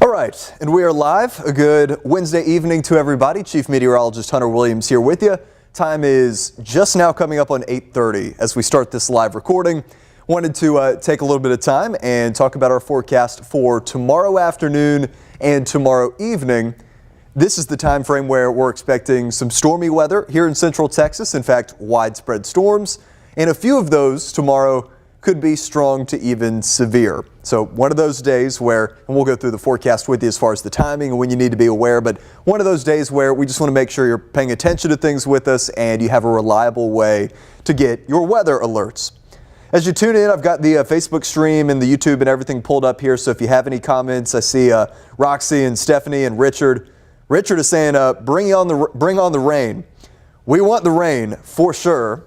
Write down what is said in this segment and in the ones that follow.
All right, and we are live. A good Wednesday evening to everybody. Chief Meteorologist Hunter Williams here with you. Time is just now coming up on 8:30 as we start this live recording. Wanted to take a little bit of time and talk about our forecast for tomorrow afternoon and tomorrow evening. This is the time frame where we're expecting some stormy weather here in central Texas. In fact, widespread storms, and a few of those tomorrow could be strong to even severe. So one of those days where, and we'll go through the forecast with you as far as the timing and when you need to be aware, but one of those days where we just want to make sure you're paying attention to things with us and you have a reliable way to get your weather alerts. As you tune in, I've got the Facebook stream and the YouTube and everything pulled up here. So if you have any comments, I see Roxy and Stephanie and Richard. Richard is saying, bring on the rain. We want the rain for sure.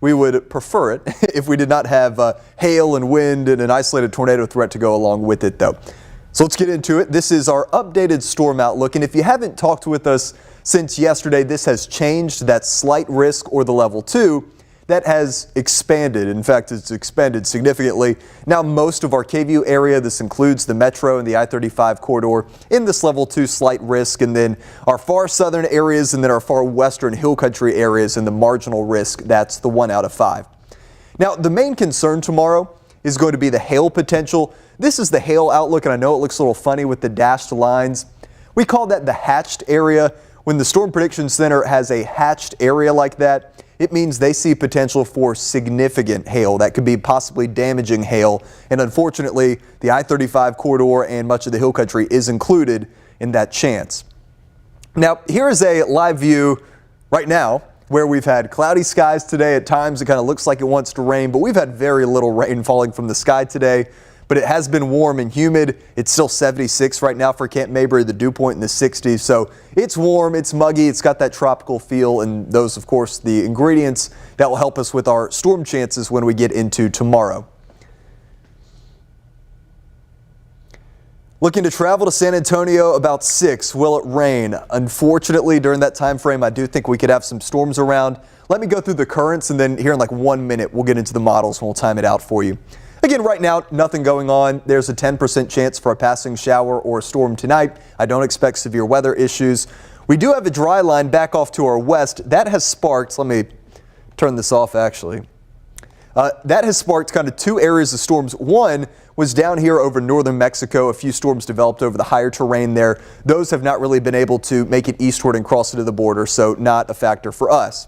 We would prefer it if we did not have hail and wind and an isolated tornado threat to go along with it, though. So let's get into it. This is our updated storm outlook. And if you haven't talked with us since yesterday, this has changed. That slight risk, or the level 2, that has expanded. In fact, it's expanded significantly. Now most of our KVUE area, this includes the Metro and the I-35 corridor, in this level 2 slight risk, and then our far southern areas and then our far western hill country areas in the marginal risk, that's the 1 out of 5. Now the main concern tomorrow is going to be the hail potential. This is the hail outlook, and I know it looks a little funny with the dashed lines. We call that the hatched area. When the Storm Prediction Center has a hatched area like that, it means they see potential for significant hail. That could be possibly damaging hail. And unfortunately, the I-35 corridor and much of the hill country is included in that chance. Now, here is a live view right now where we've had cloudy skies today. At times, it kind of looks like it wants to rain, but we've had very little rain falling from the sky today. But it has been warm and humid. It's still 76 right now for Camp Mabry, the dew point in the 60s. So it's warm, it's muggy, it's got that tropical feel, and those, of course, the ingredients that will help us with our storm chances when we get into tomorrow. Looking to travel to San Antonio about 6. Will it rain? Unfortunately, during that time frame, I do think we could have some storms around. Let me go through the currents, and then here in like 1 minute, we'll get into the models and we'll time it out for you. Again, right now, nothing going on. There's a 10% chance for a passing shower or a storm tonight. I don't expect severe weather issues. We do have a dry line back off to our west. That has sparked, let me turn this off actually. That has sparked kind of 2 areas of storms. One was down here over northern Mexico. A few storms developed over the higher terrain there. Those have not really been able to make it eastward and cross into the border, so not a factor for us.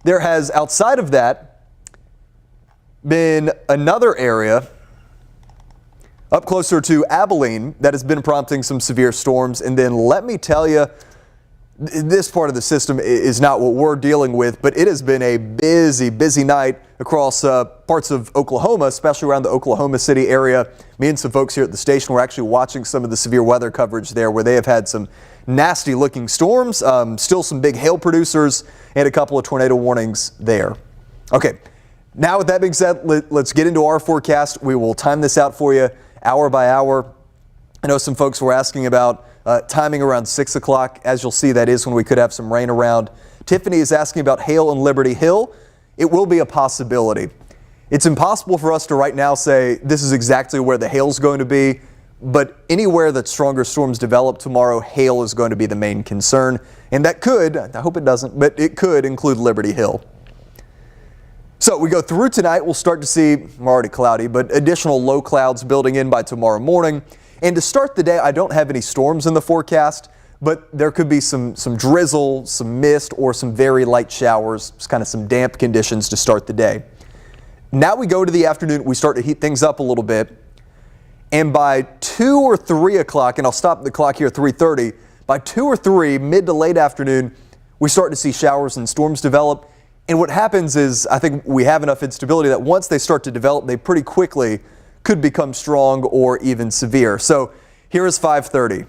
There has, outside of that, been another area up closer to Abilene that has been prompting some severe storms. And then let me tell you, this part of the system is not what we're dealing with, but it has been a busy night across parts of Oklahoma, especially around the Oklahoma City area. Me and some folks here at the station were actually watching some of the severe weather coverage there, where they have had some nasty looking storms, still some big hail producers, and a couple of tornado warnings there. Okay. Now, with that being said, let's get into our forecast. We will time this out for you hour by hour. I know some folks were asking about timing around 6 o'clock. As you'll see, that is when we could have some rain around. Tiffany is asking about hail in Liberty Hill. It will be a possibility. It's impossible for us to right now say this is exactly where the hail is going to be, but anywhere that stronger storms develop tomorrow, hail is going to be the main concern. And that could, I hope it doesn't, but it could include Liberty Hill. So we go through tonight, we'll start to see, already cloudy, but additional low clouds building in by tomorrow morning. And to start the day, I don't have any storms in the forecast, but there could be some drizzle, some mist, or some very light showers, just kind of some damp conditions to start the day. Now we go to the afternoon, we start to heat things up a little bit. And by 2 or 3 o'clock, and I'll stop the clock here at 3:30, by 2 or 3, mid to late afternoon, we start to see showers and storms develop. And what happens is, I think we have enough instability that once they start to develop, they pretty quickly could become strong or even severe. So here is 5:30.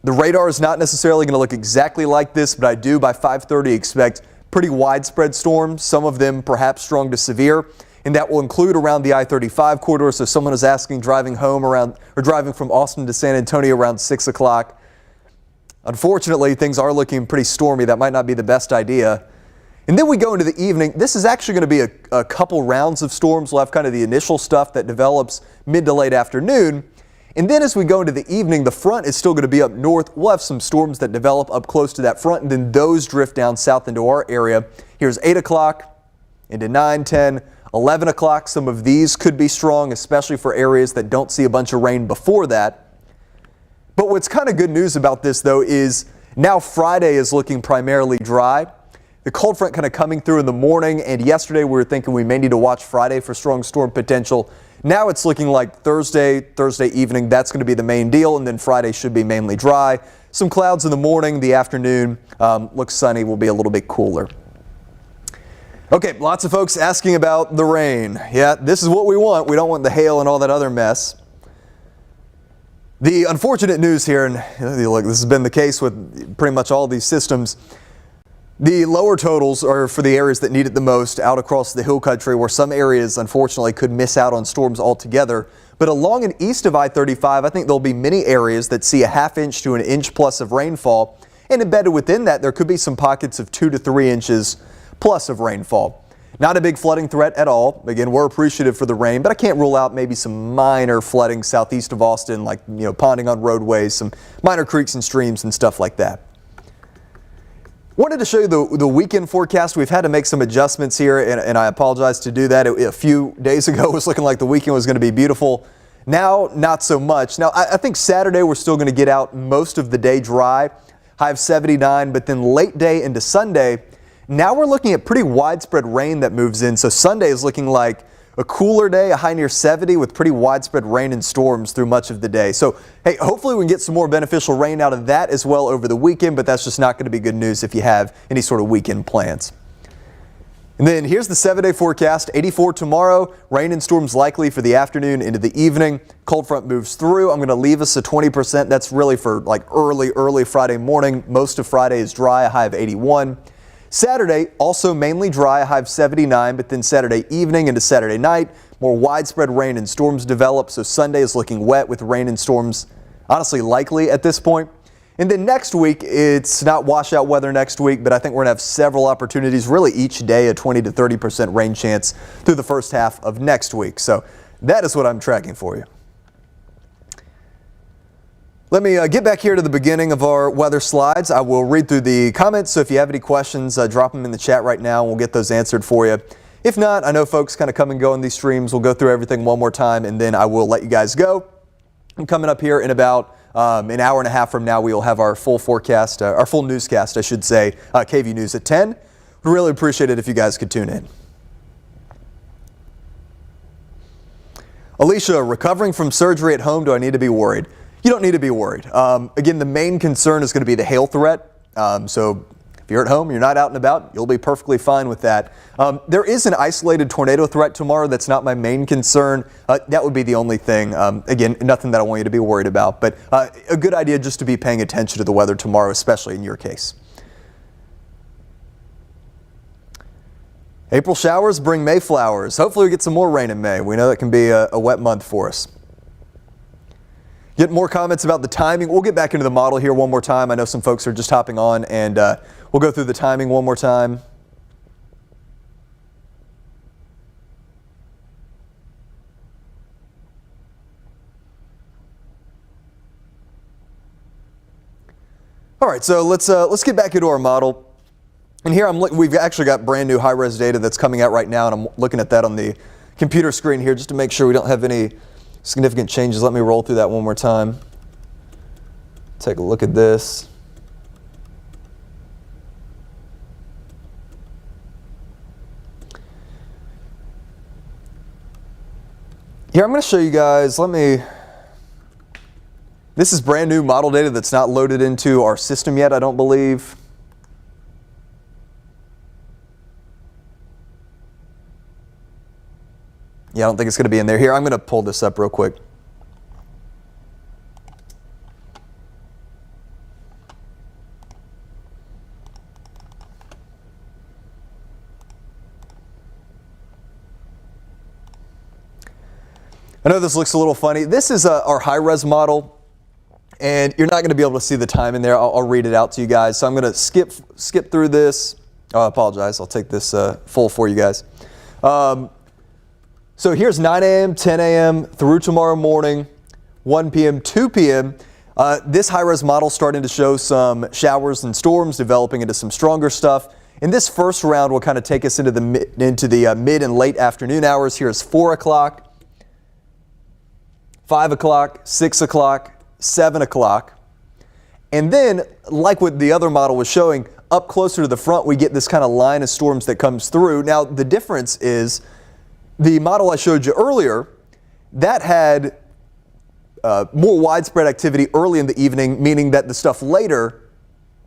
The radar is not necessarily going to look exactly like this, but I do by 5:30 expect pretty widespread storms, some of them perhaps strong to severe, and that will include around the I-35 corridor. So someone is asking driving home around, or driving from Austin to San Antonio around 6 o'clock. Unfortunately, things are looking pretty stormy. That might not be the best idea. And then we go into the evening. This is actually going to be a couple rounds of storms. We'll have kind of the initial stuff that develops mid to late afternoon. And then as we go into the evening, the front is still going to be up north. We'll have some storms that develop up close to that front, and then those drift down south into our area. Here's 8 o'clock into 9, 10, 11 o'clock. Some of these could be strong, especially for areas that don't see a bunch of rain before that. But what's kind of good news about this, though, is now Friday is looking primarily dry. The cold front kind of coming through in the morning, and yesterday we were thinking we may need to watch Friday for strong storm potential. Now it's looking like Thursday evening, that's going to be the main deal, and then Friday should be mainly dry. Some clouds in the morning, the afternoon looks sunny, will be a little bit cooler. Okay, lots of folks asking about the rain. Yeah, this is what we want. We don't want the hail and all that other mess. The unfortunate news here, and look, this has been the case with pretty much all these systems, the lower totals are for the areas that need it the most out across the hill country, where some areas unfortunately could miss out on storms altogether. But along and east of I-35, I think there'll be many areas that see a ½ inch to an inch plus of rainfall. And embedded within that, there could be some pockets of 2 to 3 inches plus of rainfall. Not a big flooding threat at all. Again, we're appreciative for the rain, but I can't rule out maybe some minor flooding southeast of Austin, like, ponding on roadways, some minor creeks and streams and stuff like that. Wanted to show you the weekend forecast. We've had to make some adjustments here, and I apologize to do that. A few days ago, it was looking like the weekend was going to be beautiful. Now, not so much. Now, I think Saturday we're still going to get out most of the day dry, high of 79, but then late day into Sunday, now we're looking at pretty widespread rain that moves in. So Sunday is looking like a cooler day, a high near 70 with pretty widespread rain and storms through much of the day. So, hey, hopefully we can get some more beneficial rain out of that as well over the weekend, but that's just not going to be good news if you have any sort of weekend plans. And then here's the 7-day forecast. 84 tomorrow, rain and storms likely for the afternoon into the evening. Cold front moves through. I'm going to leave us at 20%. That's really for like early Friday morning. Most of Friday is dry, a high of 81. Saturday, also mainly dry, a high of 79, but then Saturday evening into Saturday night, more widespread rain and storms develop. So Sunday is looking wet with rain and storms honestly likely at this point. And then next week, it's not washout weather next week, but I think we're going to have several opportunities, really each day, a 20 to 30% rain chance through the first half of next week. So that is what I'm tracking for you. Let me get back here to the beginning of our weather slides. I will read through the comments, so if you have any questions, drop them in the chat right now and we'll get those answered for you. If not, I know folks kind of come and go in these streams. We'll go through everything one more time and then I will let you guys go. I'm coming up here in about an hour and a half from now. We will have our full forecast, our full newscast, I should say, KVUE News at 10. Would really appreciate it if you guys could tune in. Alicia, recovering from surgery at home, do I need to be worried? You don't need to be worried. Again, the main concern is going to be the hail threat. So if you're at home, you're not out and about, you'll be perfectly fine with that. There is an isolated tornado threat tomorrow. That's not my main concern. That would be the only thing. Again, nothing that I want you to be worried about, but a good idea just to be paying attention to the weather tomorrow, especially in your case. April showers bring May flowers. Hopefully we get some more rain in May. We know that can be a wet month for us. Get more comments about the timing. We'll get back into the model here one more time. I know some folks are just hopping on, and we'll go through the timing one more time. All right, so let's get back into our model. And here we've actually got brand new high-res data that's coming out right now, and I'm looking at that on the computer screen here just to make sure we don't have any significant changes. Let me roll through that one more time. Take a look at this. Here, I'm going to show you guys, this is brand new model data that's not loaded into our system yet, I don't believe. Yeah, I don't think it's going to be in there. Here, I'm going to pull this up real quick. I know this looks a little funny. This is our high-res model, and you're not going to be able to see the time in there. I'll read it out to you guys. So I'm going to skip through this. Oh, I apologize. I'll take this full for you guys. So here's 9 a.m., 10 a.m. through tomorrow morning. 1 p.m., 2 p.m., this high-res model starting to show some showers and storms developing into some stronger stuff. And this first round will kind of take us into the mid and late afternoon hours. Here's 4 o'clock, 5 o'clock, 6 o'clock, 7 o'clock. And then, like what the other model was showing, up closer to the front, we get this kind of line of storms that comes through. Now, the difference is the model I showed you earlier, that had more widespread activity early in the evening, meaning that the stuff later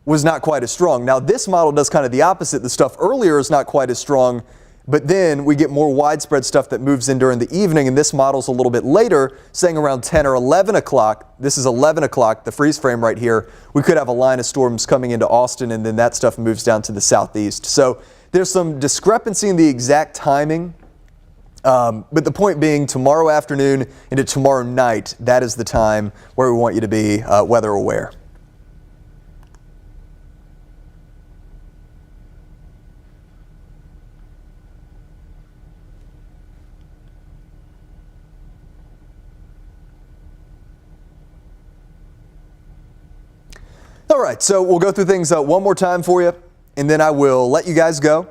was not quite as strong. Now, this model does kind of the opposite. The stuff earlier is not quite as strong, but then we get more widespread stuff that moves in during the evening, and this model's a little bit later, saying around 10 or 11 o'clock. This is 11 o'clock, the freeze frame right here. We could have a line of storms coming into Austin, and then that stuff moves down to the southeast. So there's some discrepancy in the exact timing, but the point being, tomorrow afternoon into tomorrow night, that is the time where we want you to be weather aware. All right, so we'll go through things one more time for you, and then I will let you guys go.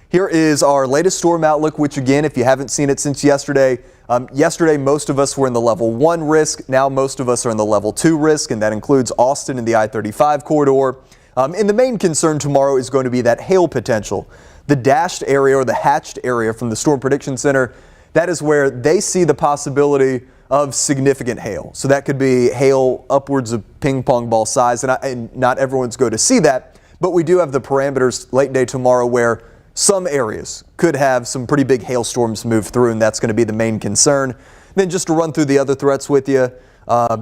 Here is our latest storm outlook, which again, if you haven't seen it since yesterday, most of us were in the level 1 risk. Now most of us are in the level 2 risk, and that includes Austin and the I-35 corridor. And the main concern tomorrow is going to be that hail potential. The dashed area or the hatched area from the Storm Prediction Center, that is where they see the possibility of significant hail. So that could be hail upwards of ping pong ball size, and not everyone's going to see that, but we do have the parameters late day tomorrow where some areas could have some pretty big hailstorms move through, and that's going to be the main concern. Then just to run through the other threats with you,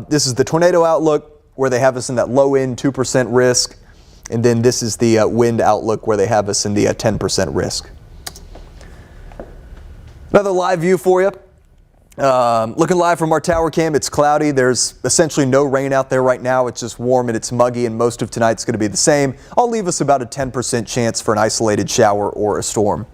this is the tornado outlook where they have us in that low end 2% risk, and then this is the wind outlook where they have us in the 10% risk. Another live view for you. Looking live from our tower cam, it's cloudy. There's essentially no rain out there right now. It's just warm and it's muggy, and most of tonight's going to be the same. I'll leave us about a 10% chance for an isolated shower or a storm.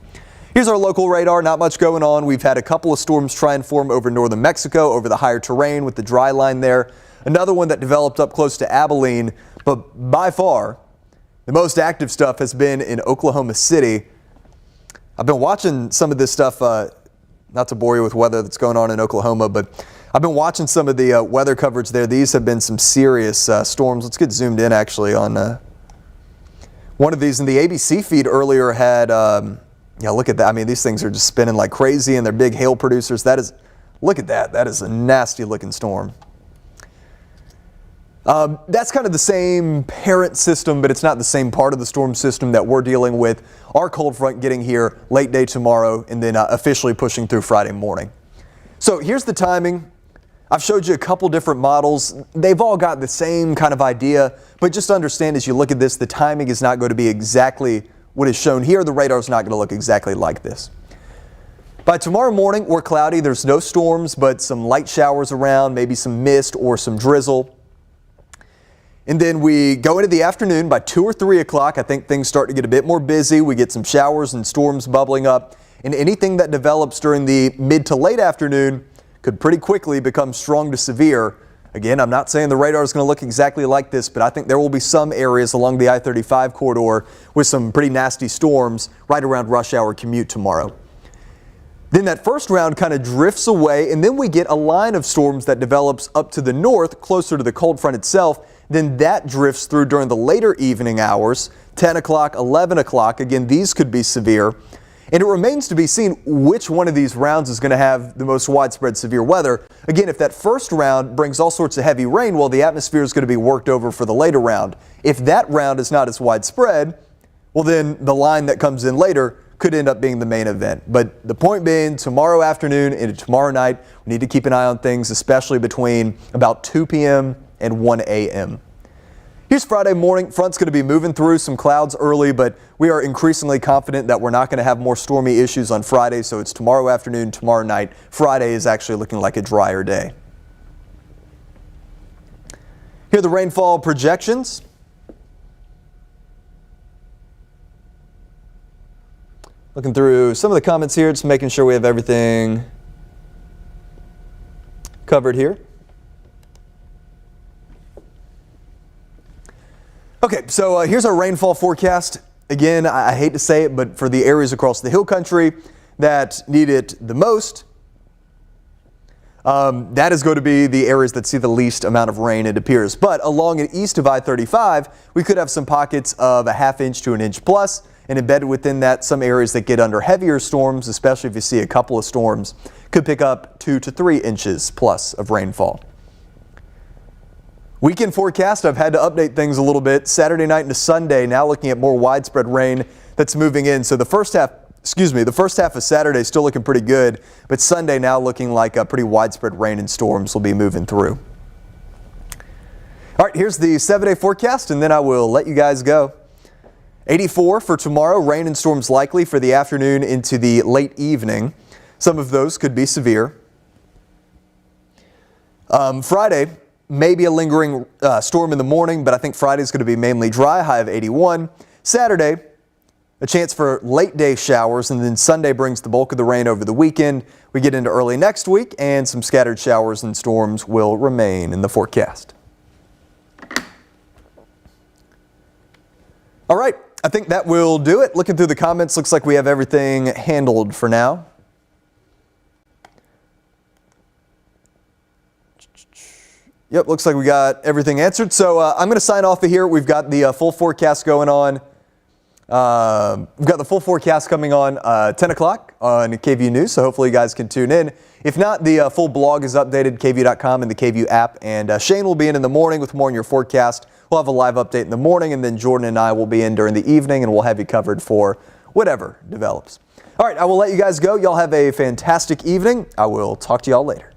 Here's our local radar. Not much going on. We've had a couple of storms try and form over northern Mexico, over the higher terrain with the dry line there. Another one that developed up close to Abilene, but by far the most active stuff has been in Oklahoma City. I've been watching some of this stuff, not to bore you with weather that's going on in Oklahoma, but I've been watching some of the weather coverage there. These have been some serious storms. Let's get zoomed in actually on one of these. And the ABC feed earlier had, look at that. I mean, these things are just spinning like crazy, and they're big hail producers. Look at that. That is a nasty looking storm. That's kind of the same parent system, but it's not the same part of the storm system that we're dealing with. Our cold front getting here late day tomorrow, and then officially pushing through Friday morning. So here's the timing. I've showed you a couple different models. They've all got the same kind of idea, but just understand as you look at this, the timing is not going to be exactly what is shown here. The radar is not going to look exactly like this. By tomorrow morning, we're cloudy. There's no storms, but some light showers around, maybe some mist or some drizzle. And then we go into the afternoon by 2 or 3 o'clock. I think things start to get a bit more busy. We get some showers and storms bubbling up. And anything that develops during the mid to late afternoon could pretty quickly become strong to severe. Again, I'm not saying the radar is going to look exactly like this, but I think there will be some areas along the I-35 corridor with some pretty nasty storms right around rush hour commute tomorrow. Then that first round kind of drifts away, and then we get a line of storms that develops up to the north, closer to the cold front itself. Then that drifts through during the later evening hours, 10 o'clock, 11 o'clock. Again, these could be severe. And it remains to be seen which one of these rounds is going to have the most widespread severe weather. Again, if that first round brings all sorts of heavy rain, well, the atmosphere is going to be worked over for the later round. If that round is not as widespread, well, then the line that comes in later could end up being the main event. But the point being, tomorrow afternoon into tomorrow night, we need to keep an eye on things, especially between about 2 p.m. and 1 a.m. Here's Friday morning. Front's going to be moving through some clouds early, but we are increasingly confident that we're not going to have more stormy issues on Friday. So it's tomorrow afternoon, tomorrow night. Friday is actually looking like a drier day. Here are the rainfall projections. Looking through some of the comments here, just making sure we have everything covered here. Okay, so here's our rainfall forecast. Again, I hate to say it, but for the areas across the hill country that need it the most, that is going to be the areas that see the least amount of rain, it appears. But along and east of I-35, we could have some pockets of a ½ inch to an inch plus, and embedded within that, some areas that get under heavier storms, especially if you see a couple of storms, could pick up 2 to 3 inches plus of rainfall. Weekend forecast, I've had to update things a little bit. Saturday night into Sunday, now looking at more widespread rain that's moving in. So the first half of Saturday is still looking pretty good, but Sunday now looking like a pretty widespread rain and storms will be moving through. All right, here's the 7-day forecast, and then I will let you guys go. 84 for tomorrow, rain and storms likely for the afternoon into the late evening. Some of those could be severe. Friday, maybe a lingering storm in the morning, but I think Friday's going to be mainly dry, high of 81. Saturday, a chance for late day showers, and then Sunday brings the bulk of the rain over the weekend. We get into early next week, and some scattered showers and storms will remain in the forecast. All right, I think that will do it. Looking through the comments, looks like we have everything handled for now. Yep, looks like we got everything answered. So I'm going to sign off of here. We've got the full forecast going on. We've got the full forecast coming on 10 o'clock on KVUE News, so hopefully you guys can tune in. If not, the full blog is updated, KVUE.com and the KVUE app. And Shane will be in the morning with more on your forecast. We'll have a live update in the morning, and then Jordan and I will be in during the evening, and we'll have you covered for whatever develops. All right, I will let you guys go. Y'all have a fantastic evening. I will talk to y'all later.